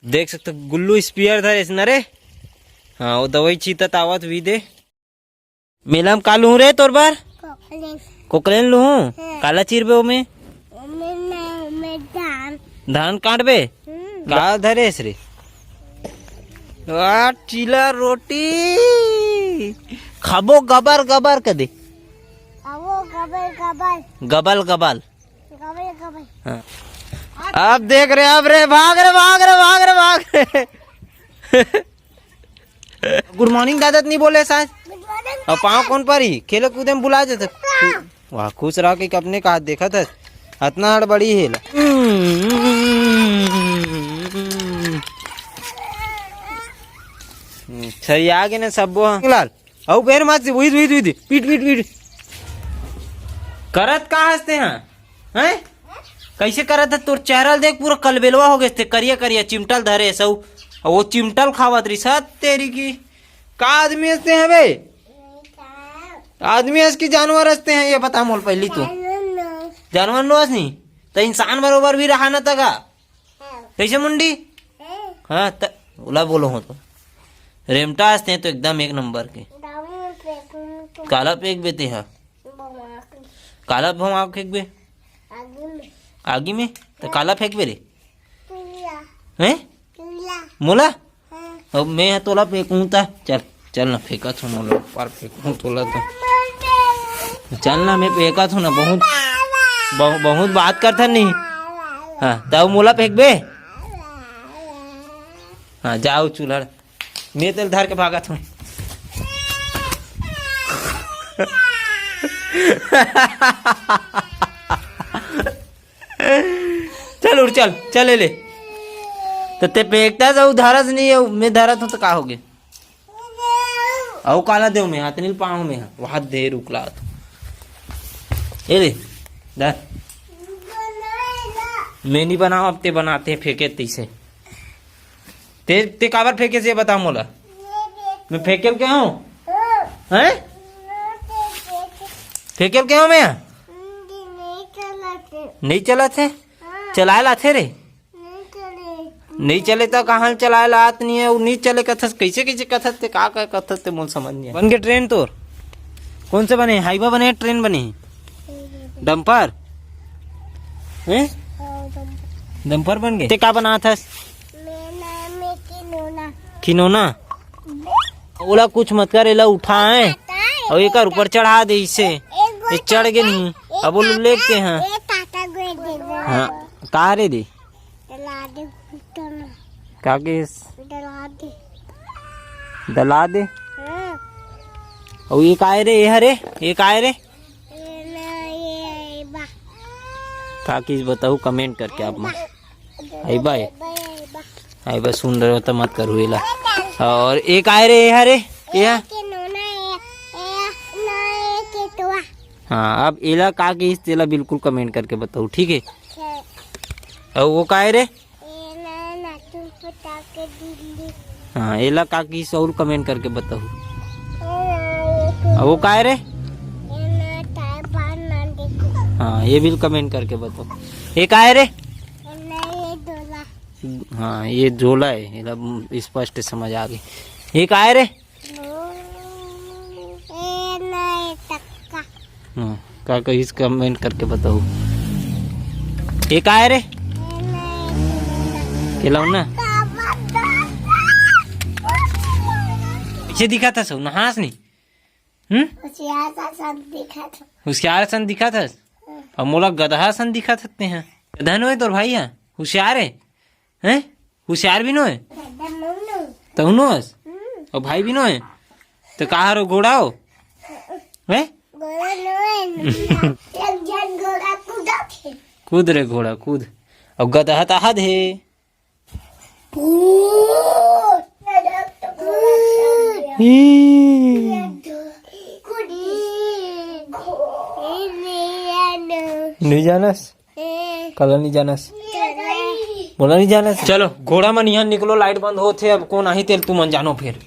देख सकते गुल्लू स्पीयर धरे न रे। हाँ वो दवाई चीता आवत वी दे मेला में कालू रे तोर बार कोकलेन लू काला चीर बे में धान काट बे का धरे रे चीला रोटी खाबो गबर गबर कदे गबल गबल हाँ। अब देख रहे अब रे भाग रे भाग रे भाग रे भाग रे गुड मॉर्निंग दादा नहीं बोले साज और पाँव कौन पर ही खेले कूदे में बुला जाते वाह खुश रहा कि अपने का हाथ देखा था इतना हड़बड़ी है सही आगे ना सब लाल औ पैर मार से पीट पीट पीट करत का हंसते हैं कैसे करत है तोर चेहरा देख पूरा कलबेलवा हो गए थे करिया करिया चिमटल धरे सब वो चिमटल खावत रही सत तेरी की का आदमी हंसते हैं बे आदमी हंस की जानवर हंसते हैं ये बता मोल पहली तो जानवर नो हंस नहीं तो इंसान बरोबर भी रहा ना तगा कैसे मुंडी हाँ उला बोलो हो तो रेमटा हंसते हैं तो एकदम एक नंबर के काला फेंक बेते हैं काला भों फेंक बे आगे में तो काला फेंक बे रे हैं मोला अब मैं तोला फेंकूं ता चल चल ना फेंका था मोला पर फेंकूं तोला तो चल ना मैं फेंका था ना बहुत बात करता नहीं हाँ तब मोला फेंक बे हाँ जाओ चूल्हा मैं तेल धार के भागा था चल उठ चल चल ले तो ते फेंकता जाऊ धारा से नहीं है मैं धारा था तो का हो गया औ काला देव में हाथ नील पाँव में वहां दे रुकला ये ले दर मैं नहीं बनाऊ अब ते बनाते फेंके तीसे ते काबर फेंके से बता मोला मैं फेंकेल क्या हूँ हैं फेंकेल क्या हूँ मैं नहीं चला थे चलाए ला थे रे नहीं चले तो कहाँ चलाए लात नहीं है नहीं चले कथस कैसे कैसे कथस ते का कथस ते मोल समझ नहीं बन गए ट्रेन तोर कौन से बने हाईवा बने ट्रेन बने डंपर हैं डंपर बन गए ते का बना था खिनौना ओला कुछ मत कर एला उठाए और एक ऊपर चढ़ा दे इसे ये चढ़ गए नहीं अब वो लेते हैं हाँ कहा रे दे क्या दला दे और ये काय रे ये हरे ये काय रे का किस बताऊ कमेंट करके आप माँ आई बाय आई बस सुन रहे हो तो मत करो एला और एक आए रे ये हरे ये हाँ अब एला का किस तेला बिल्कुल कमेंट करके बताओ ठीक है और वो का रे हाँ एला का किस और कमेंट करके बताओ वो का रे हाँ ये भी कमेंट करके बताओ एक आए रे हाँ ये झोला है स्पष्ट समझ आ गई एक आए रे हाँ का कहीं कमेंट करके बताओ एक आए रे खिलौना पीछे दिखा था सब नहास नहीं होशियार सन दिखा था और मोला गधा सन दिखा सकते हैं गधा नो है तोर भाई है होशियार है हैं होशियार भी नो है तो नो है और भाई भी नो है तो कहा रो घोड़ा हो हैं कूद रे घोड़ा कूद और गधा ताहद है नहीं जानस कल नहीं जानस बोला नहीं जानस चलो घोड़ा मन यहाँ निकलो लाइट बंद होते अब कौन आही तेल तू मन जानो फिर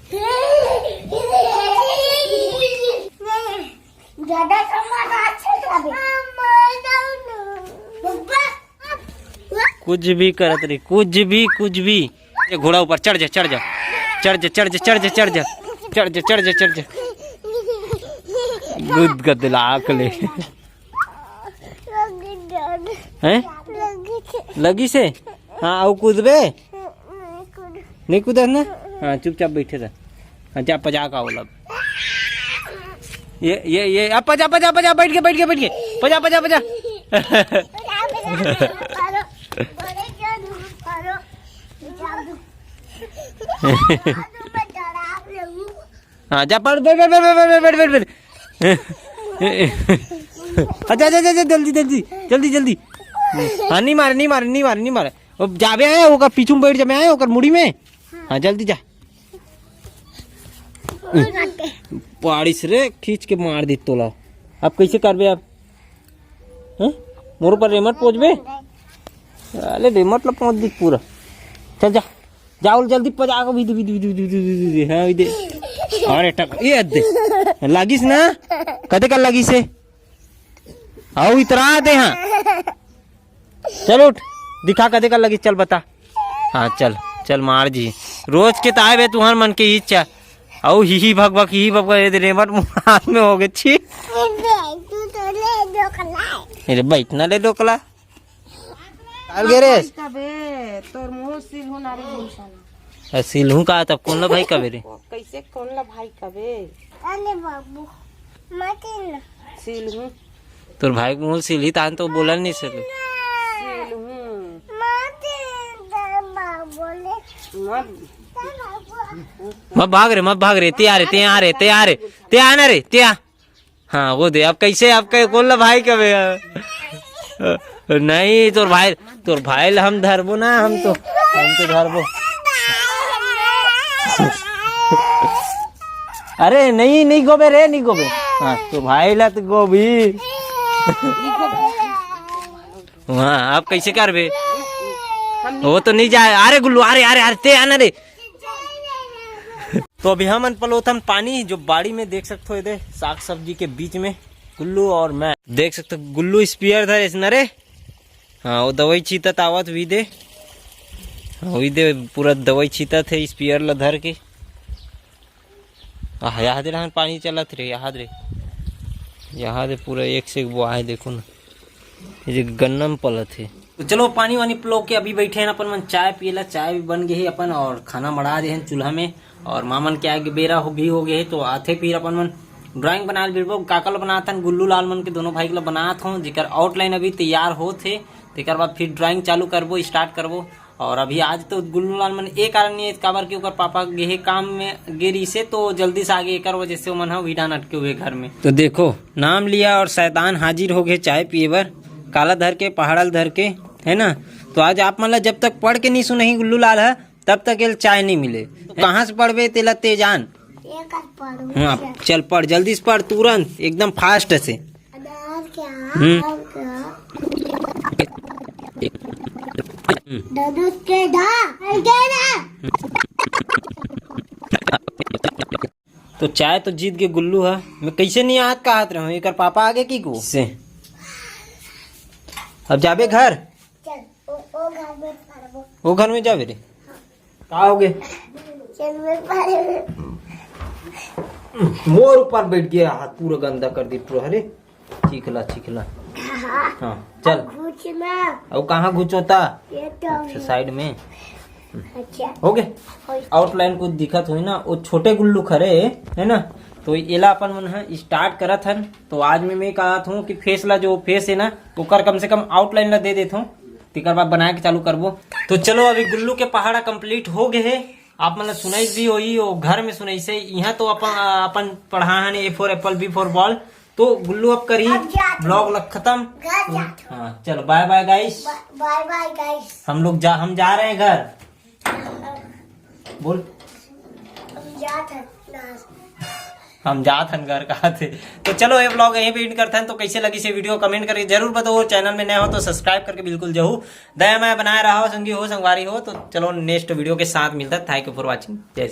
कुछ भी करत रे कुछ भी ये घोड़ा ऊपर चढ़ जा चढ़ जा चढ़ जा चढ़ जा चढ़ जा चढ़ जा चढ़ जा चढ़ जा चढ़ जा गुद गदलाक ले हैं लगी से हाँ आओ कूदबे नहीं कूदा ना हाँ चुपचाप बैठे रह हाँ जा पजा का लग ये अब पजा पजा पजा बैठ के पजा पजा पजा हाँ जा पढ़ बैठ बैठ बैठ बैठ बैठ बैठ अच्छा अच्छा अच्छा जल्दी जल्दी जल्दी जल्दी हाँ नहीं मारे नहीं मारे नहीं मारे नहीं मारे अब जाबे आए होकर पीछू में बैठ जाबे आए होकर मुड़ी में हाँ जल्दी जा बारिश रे खींच के मार दी तोला अब कैसे करबे आप मोर पर रेमट पहुंचबे अरे रेमट ला पहुंच दी पूरा चल जा जाओ जल्दी पजा को विद विद विद विद हां विद अरे टक ये दे लागिस ना कदे का लागिस है आओ इतरा दे हां चल उठ दिखा कदे का लगी चल बता हाँ चल चल मार जी रोज के ताए बे तुहार मन के इच्छा औ ही भग भग ही भग भग रेमट हाथ में हो गए छी अरे बैठना ले डोकला काल गे रे तोर मुंह सिलहु नारे गुलशन सिलहू का तब कौन ला भाई कबे रे कैसे कौन ला भाई कबे अरे बाबू मत सिलहु तोर भाई को मुंह सिलही तान तो बोला नहीं सके सिलहु मत भाग रे ते आ ना रे ते आ हाँ वो दे अब कैसे आप कौन ला भाई कबे नहीं तोर भाई ला हम धरबो ना हम तो धरबो अरे नहीं गोबे रे नहीं गोबे हाँ तो भाई ला तो गोभी हाँ आप कैसे करबे वो तो नहीं जाए अरे गुल्लू अरे अरे अरे ते आना रे तो अभी हम पलोथन पानी जो बाड़ी में देख सकते हो इधर साग सब्जी के बीच में गुल्लू और मैं देख सकते हो गुल्लू स्पीयर धरे इसने रे हाँ वो दवाई छीतत आवत हुई दे हुई दे पूरा दवाई छीतत है स्पीयर ला धर के यहाँ दे रहा पानी चलत रे यहाँ दे पूरा एक से एक वो है देखो ना ये गन्ना में पलत है तो चलो पानी वानी पिलो के अभी बैठे हैं अपन मन चाय पियला चाय भी बन गई है अपन और खाना मड़ा दे हैं चूल्हा में और मामन के आगे बेरा भी हो गए है तो आथे फिर अपन मन ड्राइंग बना बिरबो काकल बनाता गुल्लू लाल मन के दोनों भाई के बनात हूँ जिकर आउटलाइन अभी तैयार होते तेकर बाद फिर ड्राइंग चालू करबो स्टार्ट करबो और अभी आज तो गुल्लू लाल मन एक कारण नहीं है काबर के ऊपर पापा गे काम में गिरी से तो जल्दी से आगे एक वजह से मन विधान अटके हुए घर में तो देखो नाम लिया और शैतान हाजिर हो गए चाय पिए बर काला धर के पहाड़ल धर के है ना तो आज आप मतलब जब तक पढ़ के नहीं सुनही गुल्लू लाल है तब तक ये चाय नहीं मिले तो कहाँ से पढ़बे तेला तेजान हाँ चल पढ़ जल्दी से पढ़ तुरंत एकदम फास्ट से तो चाय तो जीत के गुल्लू है मैं कैसे नहीं हाथ का हाथ रहा एक पापा आगे की को से अब जाबे घर वो घर में जाबे रे कहा हो गए मोर ऊपर बैठ गया हाथ पूरा गंदा कर दी पूरा अरे चिखला हाँ चल अब कहाँ घुचोता साइड में हो गए आउटलाइन कुछ दिखत हुई ना वो छोटे गुल्लू खरे है ना तो एला अपन मन है स्टार्ट करत हन तो आज मैं कहा हूँ कि फेस ला जो फेस है ना ओकर कम से कम आउटलाइन ला दे देता हूँ तिकर बाद बना के चालू करबो तो चलो अभी गुल्लू के पहाड़ा कंप्लीट हो गए है आप मतलब सुनाई भी होई और घर में सुनाई से यहाँ तो अपन पढ़ा है A for apple B for ball तो गुल्लू अब करी ब्लॉग खत्म हाँ चलो बाय बाय गाइस हम जा रहे हैं घर बोल हम जात हन घर कहा थे तो चलो ये ब्लॉग यहीं पे एंड करते हैं तो कैसे लगी से वीडियो कमेंट करके जरूर बताओ चैनल में नया हो तो सब्सक्राइब करके बिल्कुल जरूर दया मैं बनाया रहा हो संगी हो संगवारी हो तो चलो नेक्स्ट वीडियो के साथ मिलता है थैंक यू फॉर वॉचिंग जय